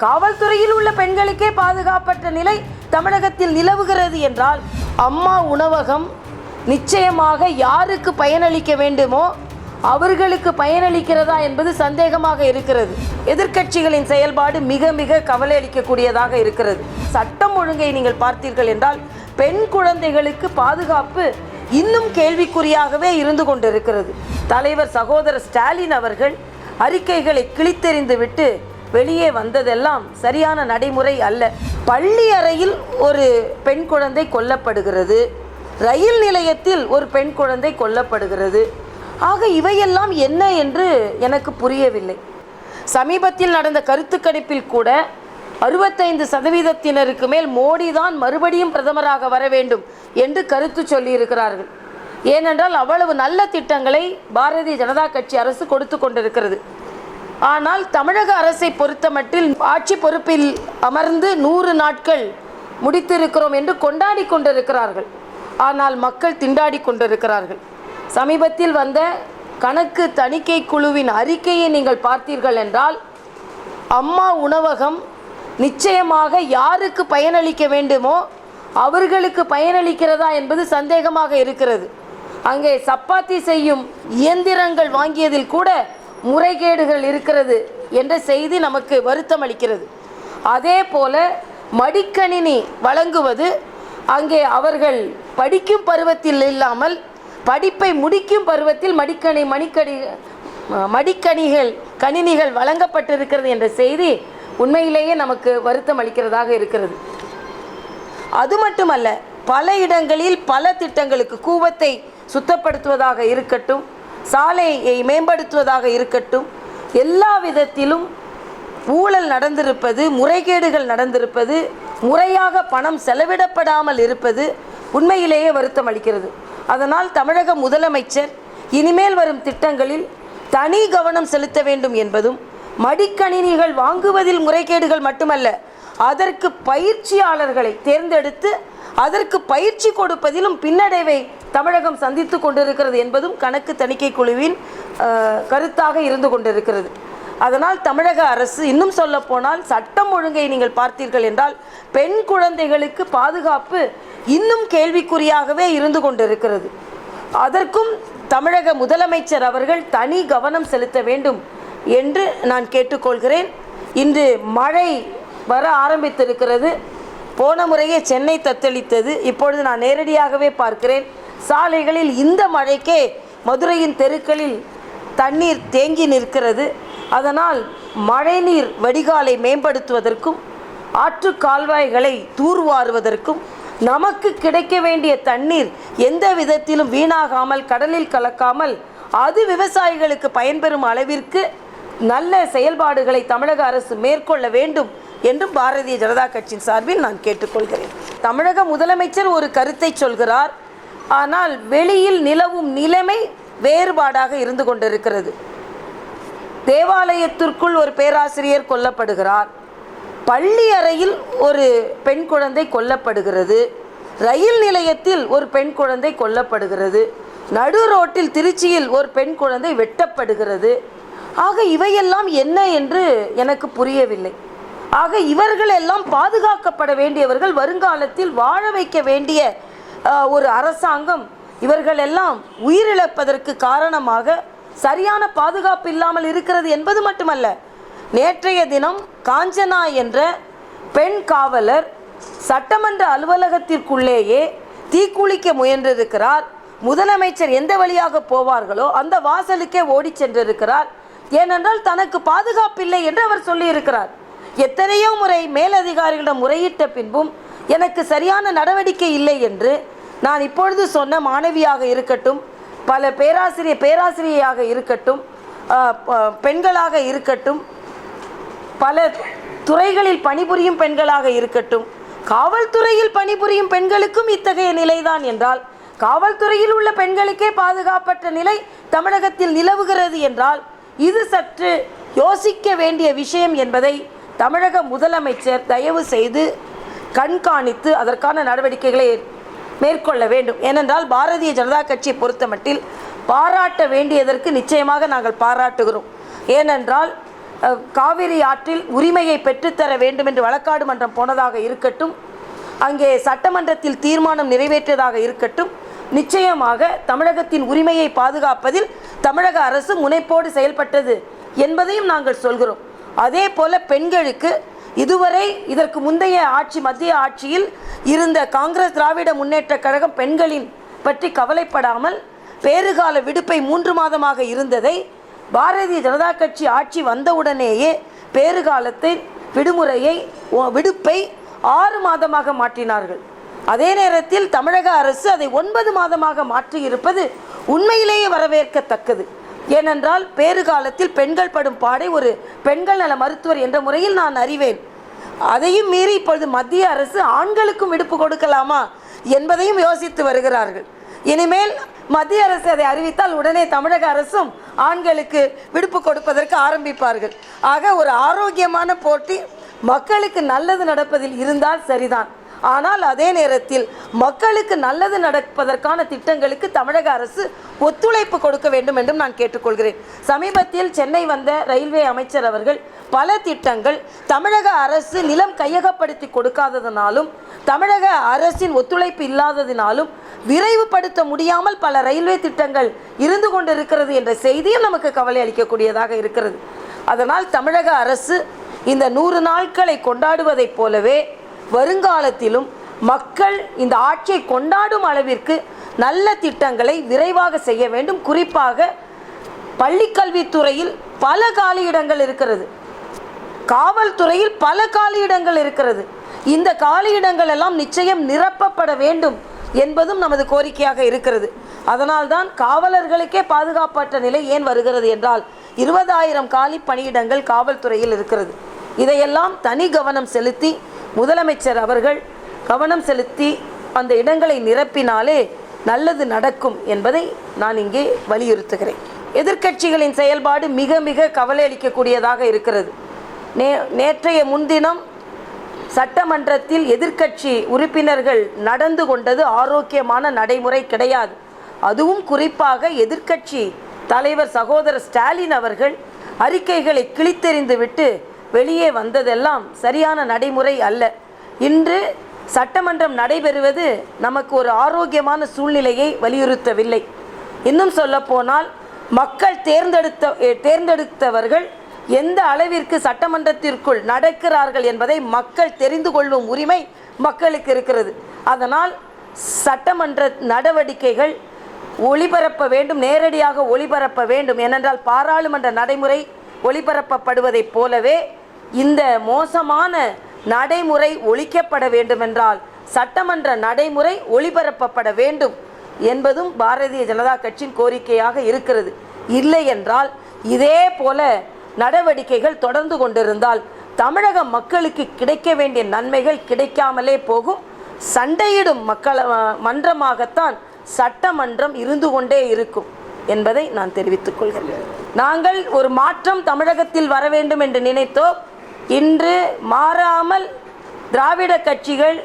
காவல்துறையில் உள்ள பெண்களுக்கே பாதுகாப்பற்ற நிலை தமிழகத்தில் நிலவுகிறது என்றால், அம்மா உணவகம் நிச்சயமாக யாருக்கு பயனளிக்க வேண்டுமோ அவர்களுக்கு பயனளிக்கிறதா என்பது சந்தேகமாக இருக்கிறது. எதிர்க்கட்சிகளின் செயல்பாடு மிக மிக கவலை அளிக்கக்கூடியதாக இருக்கிறது. சட்டம் ஒழுங்கை நீங்கள் பார்த்தீர்கள் என்றால் பெண் குழந்தைகளுக்கு பாதுகாப்பு இன்னும் கேள்விக்குறியாகவே இருந்து கொண்டிருக்கிறது. தலைவர் சகோதரர் ஸ்டாலின் அவர்கள் அறிக்கைகளை கிழித்தெறிந்து விட்டு வெளியே வந்ததெல்லாம் சரியான நடைமுறை அல்ல. பள்ளி அறையில் ஒரு பெண் குழந்தை கொல்லப்படுகிறது, ரயில் நிலையத்தில் ஒரு பெண் குழந்தை கொல்லப்படுகிறது. ஆக இவையெல்லாம் என்ன என்று எனக்கு புரியவில்லை. சமீபத்தில் நடந்த கருத்து கணிப்பில் கூட 65% மேல் மோடி தான் மறுபடியும் பிரதமராக வர வேண்டும் என்று கருத்து சொல்லியிருக்கிறார்கள். ஏனென்றால் அவ்வளவு நல்ல திட்டங்களை பாரதிய ஜனதா கட்சி அரசு கொடுத்து கொண்டிருக்கிறது. ஆனால் தமிழக அரசை பொறுத்தமட்டில் ஆட்சி பொறுப்பில் அமர்ந்து 100 நாட்கள் முடித்திருக்கிறோம் என்று கொண்டாடி கொண்டிருக்கிறார்கள். ஆனால் மக்கள் திண்டாடி கொண்டிருக்கிறார்கள். சமீபத்தில் வந்த கணக்கு தணிக்கை குழுவின் அறிக்கையை நீங்கள் பார்த்தீர்கள் என்றால், அம்மா உணவகம் நிச்சயமாக யாருக்கு பயனளிக்க வேண்டுமோ அவர்களுக்கு பயனளிக்கிறதா என்பது சந்தேகமாக இருக்கிறது. அங்கே சப்பாத்தி செய்யும் இயந்திரங்கள் வாங்கியதில் கூட முறைகேடுகள் இருக்கிறது என்ற செய்தி நமக்கு வருத்தம் அளிக்கிறது. அதே போல மடிக்கணினி வழங்குவது, அங்கே அவர்கள் படிக்கும் பருவத்தில் இல்லாமல் படிப்பை முடிக்கும் பருவத்தில் கணினிகள் வழங்கப்பட்டிருக்கிறது என்ற செய்தி உண்மையிலேயே நமக்கு வருத்தம் அளிக்கிறதாக இருக்கிறது. அது மட்டுமல்ல, பல இடங்களில் பல திட்டங்களுக்கு கூவத்தை சுத்தப்படுத்துவதாக இருக்கட்டும், சாலையை மேம்படுத்துவதாக இருக்கட்டும், எல்லா விதத்திலும் ஊழல் நடந்திருப்பது, முறைகேடுகள் நடந்திருப்பது, முறையாக பணம் செலவிடப்படாமல் இருப்பது உண்மையிலேயே வருத்தம் அளிக்கிறது. அதனால் தமிழக முதலமைச்சர் இனிமேல் வரும் திட்டங்களில் தனி கவனம் செலுத்த வேண்டும் என்பதும், மடிக்கணினிகள் வாங்குவதில் முறைகேடுகள் மட்டுமல்ல, அதற்கு பயிற்சியாளர்களை தேர்ந்தெடுத்து அதற்கு பயிற்சி கொடுப்பதிலும் பின்னடைவை தமிழகம் சந்தித்து கொண்டிருக்கிறது என்பதும் கணக்கு தணிக்கை குழுவின் கருத்தாக இருந்து கொண்டிருக்கிறது. அதனால் தமிழக அரசு, இன்னும் சொல்ல போனால் சட்டம் ஒழுங்கை நீங்கள் பார்த்தீர்கள் என்றால் பெண் குழந்தைகளுக்கு பாதுகாப்பு இன்னும் கேள்விக்குறியாகவே இருந்து கொண்டிருக்கிறது. அதற்கும் தமிழக முதலமைச்சர் அவர்கள் தனி கவனம் செலுத்த வேண்டும் என்று நான் கேட்டுக்கொள்கிறேன். இன்று மழை வர ஆரம்பித்திருக்கிறது. போன முறையே சென்னை தத்தளித்தது. இப்பொழுது நான் நேரடியாகவே பார்க்கிறேன், சாலைகளில் இந்த மழைக்கே மதுரையின் தெருக்களில் தண்ணீர் தேங்கி நிற்கிறது. அதனால் மழைநீர் வடிகாலை மேம்படுத்துவதற்கும் ஆற்று கால்வாய்களை தூர்வாருவதற்கும் நமக்கு கிடைக்க வேண்டிய தண்ணீர் எந்த விதத்திலும் வீணாகாமல் கடலில் கலக்காமல் அது விவசாயிகளுக்கு பயன்பெறும் அளவிற்கு நல்ல செயல்பாடுகளை தமிழக அரசு மேற்கொள்ள வேண்டும் என்றும் பாரதிய ஜனதா கட்சியின் சார்பில் நான் கேட்டுக்கொள்கிறேன். தமிழக முதலமைச்சர் ஒரு கருத்தை சொல்கிறார், ஆனால் வெளியில் நிலவும் நிலைமை வேறுபாடாக இருந்து கொண்டிருக்கிறது. தேவாலயத்திற்குள் ஒரு பேராசிரியர் கொல்லப்படுகிறார், பள்ளி அறையில் ஒரு பெண் குழந்தை கொல்லப்படுகிறது, ரயில் நிலையத்தில் ஒரு பெண் குழந்தை கொல்லப்படுகிறது, நடு ரோட்டில் திருச்சியில் ஒரு பெண் குழந்தை வெட்டப்படுகிறது. ஆக இவையெல்லாம் என்ன என்று எனக்கு புரியவில்லை. ஆக இவர்களெல்லாம் பாதுகாக்கப்பட வேண்டியவர்கள், வருங்காலத்தில் வாழ வைக்க வேண்டிய ஒரு அரசாங்கம் இவர்களெல்லாம் உயிரிழப்பதற்கு காரணமாக சரியான பாதுகாப்பு இல்லாமல் இருக்கிறது என்பது மட்டுமல்ல, நேற்றைய தினம் காஞ்சனா என்ற பெண் காவலர் சட்டமன்ற அலுவலகத்திற்குள்ளேயே தீக்குளிக்க முயன்றிருக்கிறார். முதலமைச்சர் எந்த வழியாக போவார்களோ அந்த வாசலுக்கே ஓடி சென்றிருக்கிறார். ஏனென்றால் தனக்கு பாதுகாப்பில்லை என்று அவர் சொல்லியிருக்கிறார். எத்தனையோ முறை மேலதிகாரிகளிடம் முறையிட்ட பின்பும் எனக்கு சரியான நடவடிக்கை இல்லை என்று நான் இப்பொழுது சொன்ன மாணவியாக இருக்கட்டும், பல பேராசிரியையாக இருக்கட்டும், பெண்களாக இருக்கட்டும், பல துறைகளில் பணிபுரியும் பெண்களாக இருக்கட்டும், காவல்துறையில் பணிபுரியும் பெண்களுக்கும் இத்தகைய நிலைதான் என்றால், காவல்துறையில் உள்ள பெண்களுக்கே பாதுகாப்பற்ற நிலை தமிழகத்தில் நிலவுகிறது என்றால் இது சற்று யோசிக்க வேண்டிய விஷயம் என்பதை தமிழக முதலமைச்சர் தயவு செய்து கண்காணித்து அதற்கான நடவடிக்கைகளை மேற்கொள்ள வேண்டும். ஏனென்றால் பாரதிய ஜனதா கட்சியை பொறுத்தமட்டில் பாராட்ட வேண்டியதற்கு நிச்சயமாக நாங்கள் பாராட்டுகிறோம். ஏனென்றால் காவிரி ஆற்றில் உரிமையை பெற்றுத்தர வேண்டும் என்று வழக்காடு மன்றம் போனதாக இருக்கட்டும், அங்கே சட்டமன்றத்தில் தீர்மானம் நிறைவேற்றியதாக இருக்கட்டும், நிச்சயமாக தமிழகத்தின் உரிமையை பாதுகாப்பதில் தமிழக அரசு முனைப்போடு செயல்பட்டது என்பதையும் நாங்கள் சொல்கிறோம். அதே போல பெண்களுக்கு இதுவரை இதற்கு முந்தைய ஆட்சி, மத்திய ஆட்சியில் இருந்த காங்கிரஸ் திராவிட முன்னேற்ற கழகம் பெண்களின் பற்றி கவலைப்படாமல் பேறுகால விடுப்பை 3 மாதமாக இருந்ததை பாரதிய ஜனதா கட்சி ஆட்சி வந்தவுடனேயே பேறுகாலத்தை விடுப்பை 6 மாதமாக மாற்றினார்கள். அதே நேரத்தில் தமிழக அரசு அதை 9 மாதமாக மாற்றியிருப்பது உண்மையிலேயே வரவேற்கத்தக்கது. ஏனென்றால் பேறுகாலத்தில் பெண்கள் படும் பாடை ஒரு பெண்கள் நல மருத்துவர் என்ற முறையில் நான் அறிவேன். அதையும் மீறி இப்பொழுது மத்திய அரசு ஆண்களுக்கும் விடுப்பு கொடுக்கலாமா என்பதையும் யோசித்து வருகிறார்கள். இனிமேல் மத்திய அரசு அதை அறிவித்தால் உடனே தமிழக அரசும் ஆண்களுக்கு விடுப்பு கொடுப்பதற்கு ஆரம்பிப்பார்கள். ஆக ஒரு ஆரோக்கியமான போட்டி மக்களுக்கு நல்லது நடப்பதில் இருந்தால் சரிதான். ஆனால் அதே நேரத்தில் மக்களுக்கு நல்லது நடப்பதற்கான திட்டங்களுக்கு தமிழக அரசு ஒத்துழைப்பு கொடுக்க வேண்டும் என்றும் நான் கேட்டுக்கொள்கிறேன். சமீபத்தில் சென்னை வந்த ரயில்வே அமைச்சர் அவர்கள் பல திட்டங்கள் தமிழக அரசு நிலம் கையகப்படுத்தி கொடுக்காததினாலும் தமிழக அரசின் ஒத்துழைப்பு இல்லாததினாலும் விரைவுபடுத்த முடியாமல் பல ரயில்வே திட்டங்கள் இருந்து கொண்டிருக்கிறது என்ற செய்தியும் நமக்கு கவலை அளிக்கக்கூடியதாக இருக்கிறது. அதனால் தமிழக அரசு இந்த 100 நாட்களை கொண்டாடுவதைப் போலவே வருங்காலத்திலும் மக்கள் இந்த ஆட்சியை கொண்டாடும் அளவிற்கு நல்ல திட்டங்களை விரைவாக செய்ய வேண்டும். குறிப்பாக பள்ளிக்கல்வித்துறையில் பல காலியிடங்கள் இருக்கிறது, காவல்துறையில் பல காலியிடங்கள் இருக்கிறது. இந்த காலியிடங்கள் எல்லாம் நிச்சயம் நிரப்பப்பட வேண்டும் என்பதும் நமது கோரிக்கையாக இருக்கிறது. அதனால்தான் காவலர்களுக்கே பாதுகாப்பற்ற நிலை ஏன் வருகிறது என்றால் 20,000 காலி பணியிடங்கள் காவல்துறையில் இருக்கிறது. இதையெல்லாம் தனி கவனம் செலுத்தி முதலமைச்சர் அவர்கள் கவனம் செலுத்தி அந்த இடங்களை நிரப்பினாலே நல்லது நடக்கும் என்பதை நான் இங்கே வலியுறுத்துகிறேன். எதிர்க்கட்சிகளின் செயல்பாடு மிக மிக கவலை அளிக்கக்கூடியதாக இருக்கிறது. நேற்றைய முன்தினம் சட்டமன்றத்தில் எதிர்க்கட்சி உறுப்பினர்கள் நடந்து கொண்டது ஆரோக்கியமான நடைமுறை கிடையாது. அதுவும் குறிப்பாக எதிர்க்கட்சி தலைவர் சகோதரர் ஸ்டாலின் அவர்கள் அறிக்கைகளை கிழித்தெறிந்துவிட்டு வெளியே வந்ததெல்லாம் சரியான நடைமுறை அல்ல. இன்று சட்டமன்றம் நடைபெறுவது நமக்கு ஒரு ஆரோக்கியமான சூழ்நிலையை வலியுறுத்தவில்லை. இன்னும் சொல்லப்போனால் மக்கள் தேர்ந்தெடுத்தவர்கள் எந்த அளவிற்கு சட்டமன்றத்திற்குள் நடக்கிறார்கள் என்பதை மக்கள் தெரிந்து கொள்ளும் உரிமை மக்களுக்கு இருக்கிறது. அதனால் சட்டமன்ற நடவடிக்கைகள் ஒளிபரப்ப வேண்டும், நேரடியாக ஒளிபரப்ப வேண்டும். ஏனென்றால் பாராளுமன்ற நடைமுறை ஒளிபரப்பப்படுவதைப் போலவே இந்த மோசமான நடைமுறை ஒழிக்கப்பட வேண்டுமென்றால் சட்டமன்ற நடைமுறை ஒளிபரப்பப்பட வேண்டும் என்பதும் பாரதிய ஜனதா கட்சியின் கோரிக்கையாக இருக்கிறது. இல்லை என்றால் இதே போல நடவடிக்கைகள் தொடர்ந்து கொண்டிருந்தால் தமிழக மக்களுக்கு கிடைக்க வேண்டிய நன்மைகள் கிடைக்காமலே போகும். சண்டையிடும் மன்றமாகத்தான் சட்டமன்றம் இருந்து கொண்டே இருக்கும் என்பதை நான் தெரிவித்துக் கொள்கிறேன். நாங்கள் ஒரு மாற்றம் தமிழகத்தில் வர வேண்டும் என்று நினைத்தோம். இன்று மாறாமல் திராவிட கட்சிகள்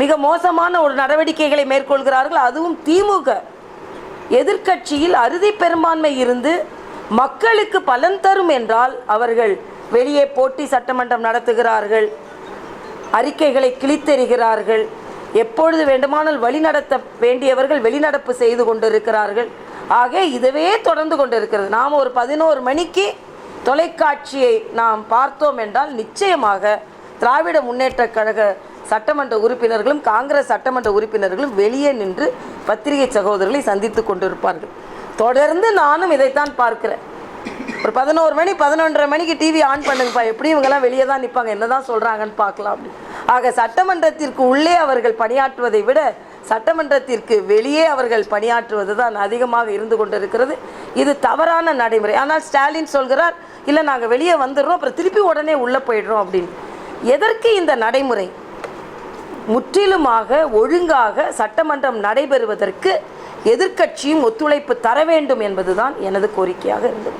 மிக மோசமான ஒரு நடவடிக்கைகளை மேற்கொள்கிறார்கள். அதுவும் திமுக எதிர்க்கட்சியில் அறுதி பெரும்பான்மை இருந்து மக்களுக்கு பலன் தரும் என்றால் அவர்கள் வெளியே போட்டி சட்டமன்றம் நடத்துகிறார்கள், அறிக்கைகளை கிழித்தெறிகிறார்கள். எப்பொழுது வேண்டுமானால் வழிநடத்த வேண்டியவர்கள் வெளிநடப்பு செய்து கொண்டிருக்கிறார்கள். ஆக இதுவே தொடர்ந்து கொண்டிருக்கிறது. நாம் ஒரு 11 மணிக்கு தொலைக்காட்சியை நாம் பார்த்தோம் என்றால் நிச்சயமாக திராவிட முன்னேற்ற கழக சட்டமன்ற உறுப்பினர்களும் காங்கிரஸ் சட்டமன்ற உறுப்பினர்களும் வெளியே நின்று பத்திரிகை சகோதரர்களை சந்தித்து கொண்டிருப்பார்கள். தொடர்ந்து நானும் இதைத்தான் பார்க்கிறேன். ஒரு 11 மணி 11:30 மணிக்கு டிவி ஆன் பண்ணுங்கப்பா, எப்படி இவங்கெல்லாம் வெளியே தான் நிற்பாங்க, என்ன தான் சொல்கிறாங்கன்னு பார்க்கலாம் அப்படி. ஆக சட்டமன்றத்திற்கு உள்ளே அவர்கள் பணியாற்றுவதை விட சட்டமன்றத்திற்கு வெளியே அவர்கள் பணியாற்றுவது தான் அதிகமாக இருந்து கொண்டிருக்கிறது. இது தவறான நடைமுறை. ஆனால் ஸ்டாலின் சொல்கிறார், இல்லை நாங்கள் வெளியே வந்துடுறோம் அப்புறம் திருப்பி உடனே உள்ளே போயிடுறோம் அப்படின்னு. எதற்கு இந்த நடைமுறை? முற்றிலுமாக ஒழுங்காக சட்டமன்றம் நடைபெறுவதற்கு எதிர்க்கட்சியும் ஒத்துழைப்பு தர வேண்டும் என்பதுதான் எனது கோரிக்கையாக இருந்தது.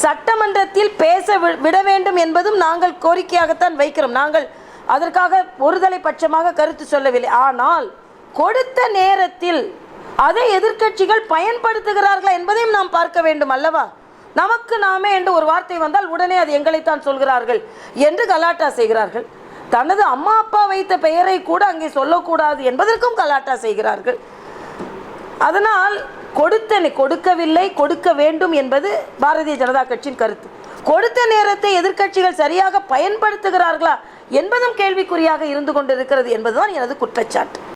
சட்டமன்றத்தில் பேச விட வேண்டும் என்பதும் நாங்கள் கோரிக்கையாகத்தான் வைக்கிறோம். நாங்கள் அதற்காக ஒருதலை பட்சமாக கருத்து சொல்லவில்லை. ஆனால் கொடுத்த நேரத்தில் அதை எதிர்க்கட்சிகள் பயன்படுத்துகிறார்களா என்பதையும் நாம் பார்க்க வேண்டும் அல்லவா? நமக்கு நாமே என்று ஒரு வார்த்தை வந்தால் உடனே அது எங்களைத்தான் சொல்கிறார்கள் என்று கலாட்டா செய்கிறார்கள். தனது அம்மா அப்பா வைத்த பெயரை கூட அங்கே சொல்லக்கூடாது என்பதற்கும் கலாட்டா செய்கிறார்கள். அதனால் கொடுக்கவில்லை, கொடுக்க வேண்டும் என்பது பாரதிய ஜனதா கட்சியின் கருத்து. கொடுத்த நேரத்தை எதிர்க்கட்சிகள் சரியாக பயன்படுத்துகிறார்களா என்பதும் கேள்விக்குறியாக இருந்து கொண்டிருக்கிறது என்பதுதான் எனது குற்றச்சாட்டு.